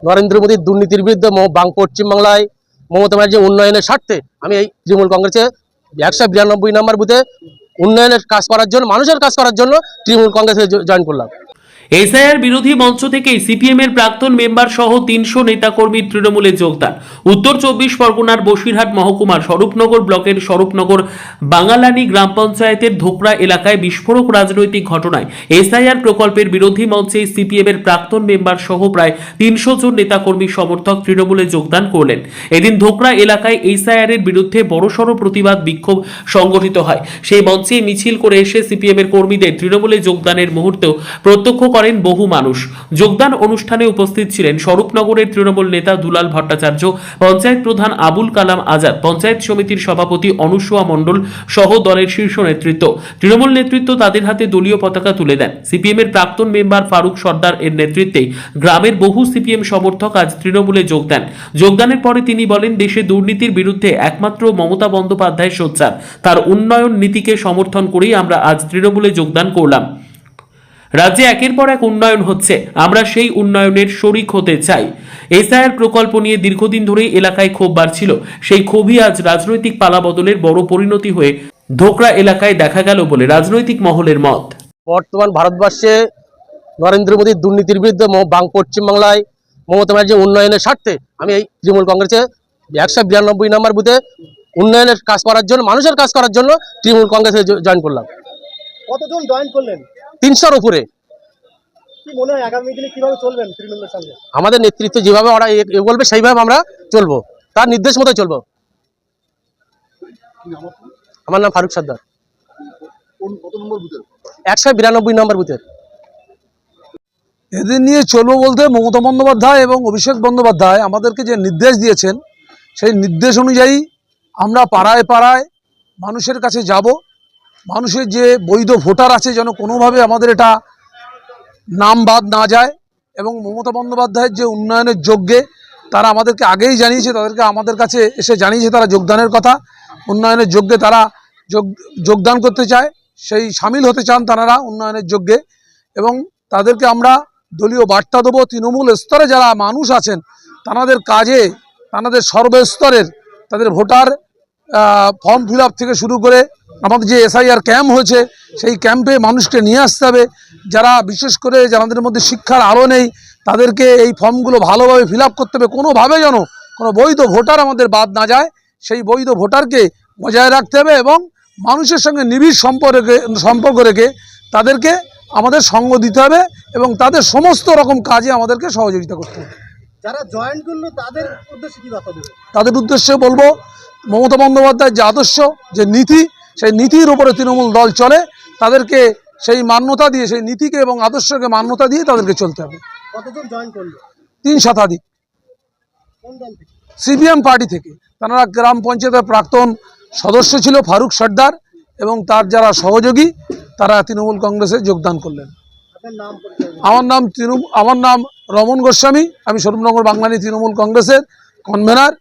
নরেন্দ্র মোদীর দুর্নীতির বিরুদ্ধে পশ্চিমবাংলায় মমতা ব্যানার্জির উন্নয়নের স্বার্থে আমি এই তৃণমূল কংগ্রেসে 192 নম্বর বুথে উন্নয়নের কাজ করার জন্য, মানুষের কাজ করার জন্য তৃণমূল কংগ্রেসে জয়েন করলাম। এসআইআর বিরোধী মঞ্চ থেকে সিপিএম এর প্রাক্তন মেম্বার সহ 300 নেতাকর্মীর তৃণমূলে যোগদান। উত্তর 24 পরগনার বসিরহাট মহকুমার স্বরূপনগর ব্লকের স্বরূপনগর বাঙালানি গ্রাম পঞ্চায়েতের ধোকরা এলাকায় বিস্ফোরক রাজনৈতিক ঘটনায় এসআইআর প্রকল্পের বিরোধী মঞ্চে সিপিএম এর প্রাক্তন মেম্বার সহ প্রায় 300 জন নেতাকর্মী সমর্থক তৃণমূলে যোগদান করলেন। এদিন ধোকরা এলাকায় এসআইআর এর বিরুদ্ধে বড়সড় প্রতিবাদ বিক্ষোভ সংগঠিত হয়। সেই মঞ্চে মিছিল করে এসে সিপিএম এর কর্মীদের তৃণমূলে যোগদানের মুহূর্তেও প্রত্যক্ষ করেন বহু মানুষ। যোগদান অনুষ্ঠানে উপস্থিত ছিলেন স্বরূপনগরের তৃণমূল নেতা দুলাল ভট্টাচার্য, পঞ্চায়েত প্রধান আবুল কালাম আজাদ, পঞ্চায়েত সমিতির সভাপতি অনুসুয়া মণ্ডল সহ দলের শীর্ষ নেতৃত্ব। তৃণমূল নেতৃত্ব তাদের হাতে দলীয় পতাকা তুলে দেন। সিপিএম এর প্রাক্তন মেম্বার ফারুক সর্দার এর নেতৃত্বে গ্রামের বহু সিপিএম সমর্থক আজ তৃণমূলে যোগ দেন। যোগদানের পরে তিনি বলেন, দেশে দুর্নীতির বিরুদ্ধে একমাত্র মমতা বন্দ্যোপাধ্যায় সোচ্চার। তার উন্নয়ন নীতিকে সমর্থন করেই আমরা আজ তৃণমূলে যোগদান করলাম। রাজ্যে একের পর এক উন্নয়ন হচ্ছে, আমরা সেই উন্নয়নের শরিক হতে চাই। এসআইআর প্রকল্প নিয়ে দীর্ঘদিন ধরে এলাকায় ক্ষোভ বাড়ছিল। সেই ক্ষোভই আজ রাজনৈতিক পালাবদলের বড় পরিণতি হয়ে ধোকরা এলাকায় দেখা গেল বলে রাজনৈতিক মহলের মত। বর্তমান ভারতবর্ষে নরেন্দ্র মোদীর দুর্নীতির বিরুদ্ধে পশ্চিমবাংলায় মমতা ব্যানার্জির উন্নয়নের স্বার্থে আমি এই তৃণমূল কংগ্রেসে 192 নম্বর বুথে উন্নয়নের কাজ করার জন্য, মানুষের কাজ করার জন্য তৃণমূল কংগ্রেসে জয়েন করলাম। কতজন জয়েন করলেন? 300-র উপরে। কি মনে হয় আগামী দিনে কিভাবে চলবেন তৃণমূলের সঙ্গে? আমাদের নেতৃত্ব যেভাবে ওরা বলবে সেইভাবে আমরা চলবো, তার নির্দেশ মতো চলবো। আমার নাম ফারুক সর্দার, 192 নম্বর বুথের। এদের নিয়ে চলবো বলতে মমতা বন্দ্যোপাধ্যায় এবং অভিষেক বন্দ্যোপাধ্যায় আমাদেরকে যে নির্দেশ দিয়েছেন, সেই নির্দেশ অনুযায়ী আমরা পাড়ায় পাড়ায় মানুষের কাছে যাব। মানুষের যে বৈধ ভোটার আছে যেন কোনোভাবে আমাদের এটা নাম বাদ না যায়, এবং মমতা বন্দ্যোপাধ্যায়ের যে উন্নয়নের যোগ্যে তারা আমাদেরকে আগেই জানিয়েছে, তাদেরকে আমাদের কাছে এসে জানিয়েছে তারা যোগদানের কথা। উন্নয়নের যোগ্যে তারা যোগদান করতে চায়, সেই সামিল হতে চান তারা উন্নয়নের যোগ্যে, এবং তাদেরকে আমরা দলীয় বার্তা দেবো। তৃণমূল স্তরে যারা মানুষ আছেন তাদের কাজে, তাদের সর্বস্তরের তাদের ভোটার ফর্ম ফিল আপ থেকে শুরু করে আমাদের যে এসআইআর ক্যাম্প হয়েছে সেই ক্যাম্পে মানুষকে নিয়ে আসতে হবে। যারা বিশেষ করে যাদের মধ্যে শিক্ষার আলো নেই তাদেরকে এই ফর্মগুলো ভালোভাবে ফিল আপ করতে হবে। কোনোভাবে যেন কোনো বৈধ ভোটার আমাদের বাদ না যায়, সেই বৈধ ভোটারকে বজায় রাখতে হবে, এবং মানুষের সঙ্গে নিবিড় সম্পর্ক রেখে তাদেরকে আমাদের সঙ্গ দিতে হবে, এবং তাদের সমস্ত রকম কাজে আমাদেরকে সহযোগিতা করতে হবে। যারা জয়েন করলো তাদের উদ্দেশ্যে কি বার্তা দেবে? তাদের উদ্দেশ্যে বলবো, মমতা বন্দ্যোপাধ্যায়ের যে আদর্শ, যে নীতি, সেই নীতির উপরে তৃণমূল দল চলে, তাদেরকে সেই মান্যতা দিয়ে, সেই নীতিকে এবং আদর্শকে মান্যতা দিয়ে তাদেরকে চলতে হবে। কতজন জয়েন করলো? 3 শতাধিক। কোন দল থেকে? সিপিএম পার্টি থেকে। তারা গ্রাম পঞ্চায়েতের প্রাক্তন সদস্য ছিল ফারুক সর্দার, এবং তার যারা সহযোগী তারা তৃণমূল কংগ্রেসে যোগদান করলেন। আপনার নাম পরিচয়? আমার নাম রমন গোস্বামী। আমি স্বরূপনগর বাঙালি তৃণমূল কংগ্রেসের কনভেনার।